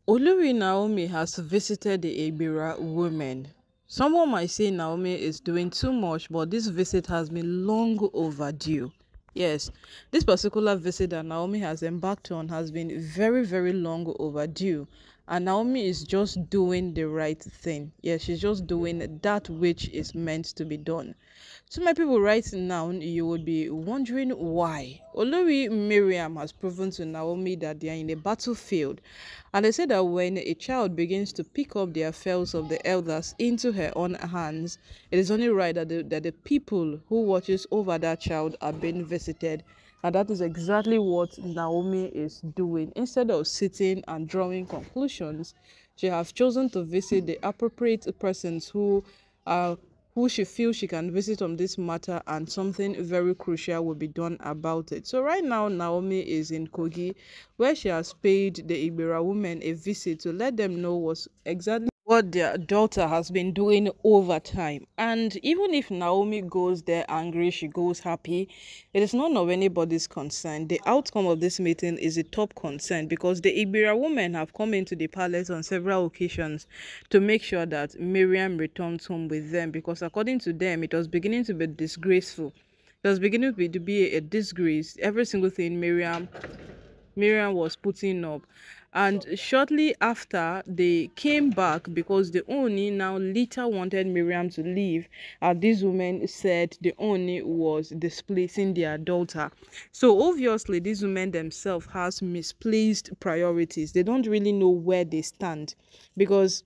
Olori Naomi has visited the Igbira women. Someone might say Naomi is doing too much, but this visit has been long overdue. Yes, this particular visit that Naomi has embarked on has been very, very long overdue. And Naomi is just doing the right thing. Yes, she's just doing that which is meant to be done. So, my people, right now, you would be wondering why. Olori Miriam has proven to Naomi that they are in a battlefield. And they say that when a child begins to pick up the affairs of the elders into her own hands, it is only right that the people who watches over that child are being visited. And that is exactly what Naomi is doing. Instead of sitting and drawing conclusions, she has chosen to visit the appropriate persons are who she feels she can visit on this matter, and something very crucial will be done about it. So right now, Naomi is in Kogi, where she has paid the Igbira women a visit to let them know what their daughter has been doing over time. And even if Naomi goes there angry, she goes happy, it is none of anybody's concern. The outcome of this meeting is a top concern, because the Igbira women have come into the palace on several occasions to make sure that Miriam returns home with them, because according to them, it was beginning to be disgraceful. It was beginning to be a disgrace. Every single thing Miriam was putting up. And shortly after, they came back because the Ooni now later wanted Miriam to leave. These women said the Ooni was displacing their daughter. So obviously, these women themselves has misplaced priorities. They don't really know where they stand, because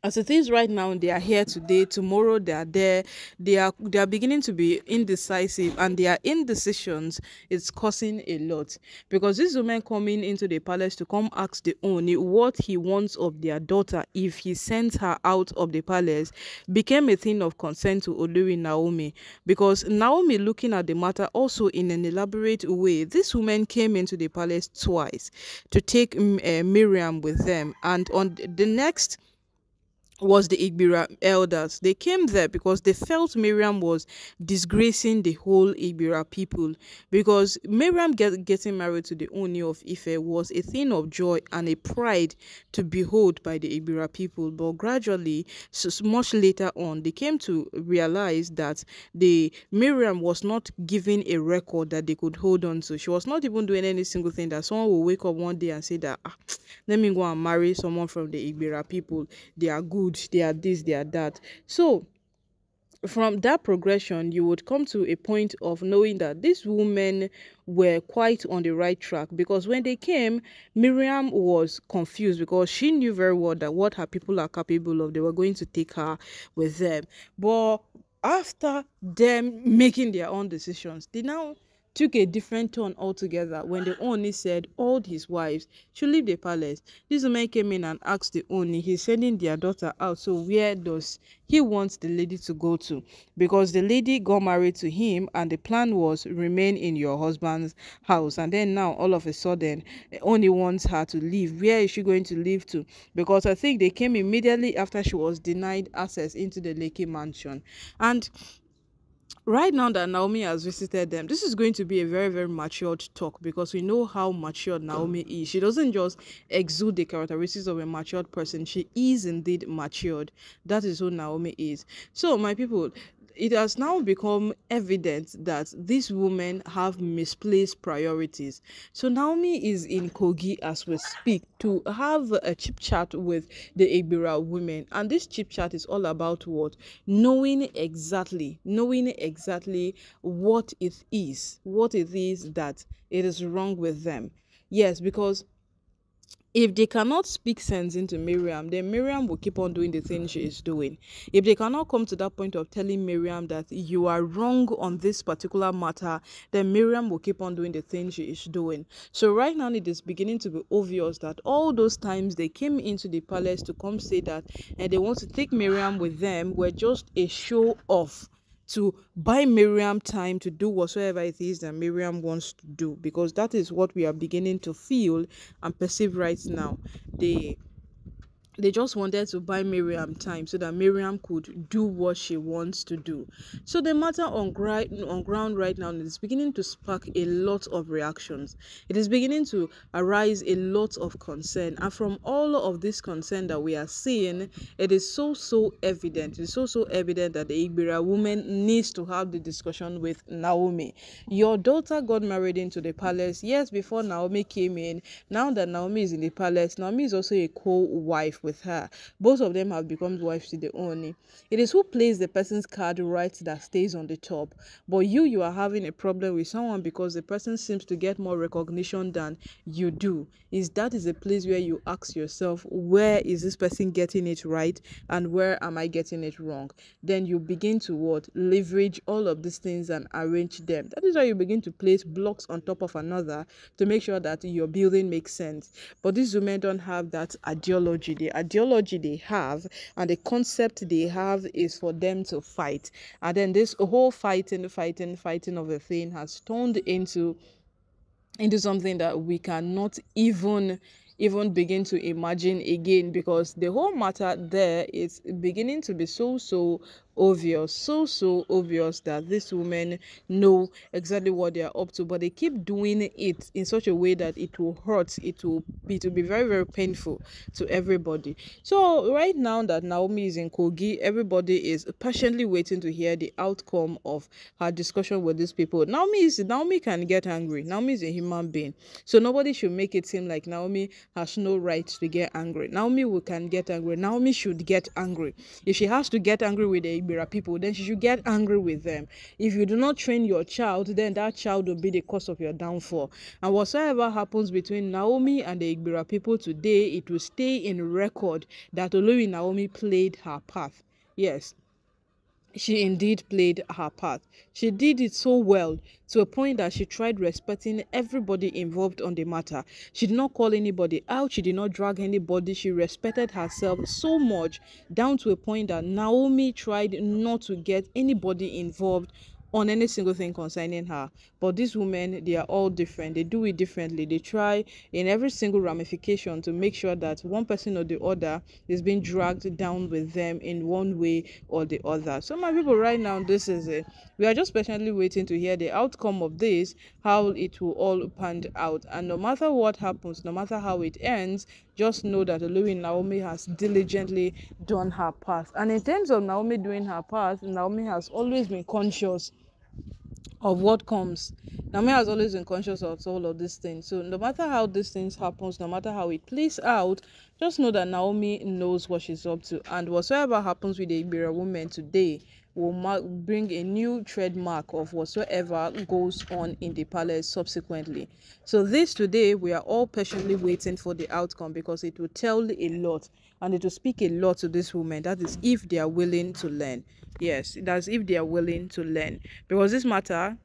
as it is right now, they are here today, tomorrow they are there. They are beginning to be indecisive, and their indecisions is causing a lot, because this woman coming into the palace to come ask the Oni what he wants of their daughter if he sends her out of the palace became a thing of concern to Olori Naomi, because Naomi, looking at the matter also in an elaborate way, this woman came into the palace twice to take Miriam with them, and on the next was the Igbira elders. They came there because they felt Miriam was disgracing the whole Igbira people, because Miriam getting married to the Ooni of Ife was a thing of joy and a pride to behold by the Igbira people. But gradually, much later on, they came to realize that the Miriam was not giving a record that they could hold on to. She was not even doing any single thing that someone will wake up one day and say that, let me go and marry someone from the Igbira people. They are good, they are this, they are that. So from that progression, you would come to a point of knowing that these women were quite on the right track, because when they came, Miriam was confused because she knew very well that what her people are capable of, they were going to take her with them. But after them making their own decisions, they now took a different turn altogether when the Oni said all his wives should leave the palace. This woman came in and asked the Oni, he's sending their daughter out, so where does he want the lady to go to? Because the lady got married to him and the plan was remain in your husband's house, and then now all of a sudden Oni wants her to leave. Where is she going to leave to? Because I think they came immediately after she was denied access into the Lekki mansion. And right now that Naomi has visited them, this is going to be a very, very matured talk, because we know how matured Naomi is. She doesn't just exude the characteristics of a matured person. She is indeed matured. That is who Naomi is. So, my people, it has now become evident that these women have misplaced priorities. So Naomi is in Kogi as we speak to have a chip chat with the Igbira women, and this chip chat is all about what? Knowing exactly what it is that it is wrong with them. Yes, because if they cannot speak sense into Miriam, then Miriam will keep on doing the thing she is doing. If they cannot come to that point of telling Miriam that you are wrong on this particular matter, then Miriam will keep on doing the thing she is doing. So right now, it is beginning to be obvious that all those times they came into the palace to come say that and they want to take Miriam with them were just a show off to buy Miriam time to do whatsoever it is that Miriam wants to do, because that is what we are beginning to feel and perceive right now. They just wanted to buy Miriam time so that Miriam could do what she wants to do. So the matter on ground right now is beginning to spark a lot of reactions. It is beginning to arise a lot of concern. And from all of this concern that we are seeing, it is so evident. It is so evident that the Igbira woman needs to have the discussion with Naomi. Your daughter got married into the palace. Yes, before Naomi came in. Now that Naomi is in the palace, Naomi is also a co-wife with her. Both of them have become wives to the Ooni. It is who plays the person's card right that stays on the top. But you are having a problem with someone because the person seems to get more recognition than you do. That is a place where you ask yourself, where is this person getting it right and where am I getting it wrong? Then you begin to what? Leverage all of these things and arrange them. That is why you begin to place blocks on top of another to make sure that your building makes sense. But these women don't have that ideology. The ideology they have and the concept they have is for them to fight. And then this whole fighting of a thing has turned into something that we cannot even begin to imagine again, because the whole matter there is beginning to be so obvious, so obvious that these women know exactly what they are up to, but they keep doing it in such a way that it will hurt, it will be very painful to everybody. So right now that Naomi is in Kogi, everybody is patiently waiting to hear the outcome of her discussion with these people. Naomi can get angry. Naomi is a human being, so nobody should make it seem like Naomi has no right to get angry. Naomi can get angry. Naomi should get angry. If she has to get angry with the Igbira people, then she should get angry with them. If you do not train your child, then that child will be the cause of your downfall. And whatsoever happens between Naomi and the Igbira people today, it will stay in record that Olori Naomi played her part. Yes, she indeed played her part. She did it so well to a point that she tried respecting everybody involved on the matter. She did not call anybody out. She did not drag anybody. She respected herself so much, down to a point that Naomi tried not to get anybody involved on any single thing concerning her. But these women, they are all different. They do it differently. They try in every single ramification to make sure that one person or the other is being dragged down with them in one way or the other. So my people, right now, this is it. We are just patiently waiting to hear the outcome of this, how it will all pan out. And no matter what happens, no matter how it ends, just know that Olori Naomi has diligently done her part. And in terms of Naomi doing her part, Naomi has always been conscious of what comes. Naomi has always been conscious of all of these things. So no matter how these things happens, no matter how it plays out, just know that Naomi knows what she's up to. And whatsoever happens with the Igbira woman today will bring a new trademark of whatsoever goes on in the palace subsequently. So this today, we are all patiently waiting for the outcome, because it will tell a lot and it will speak a lot to this woman. That is if they are willing to learn. Yes, that's if they are willing to learn, because this matter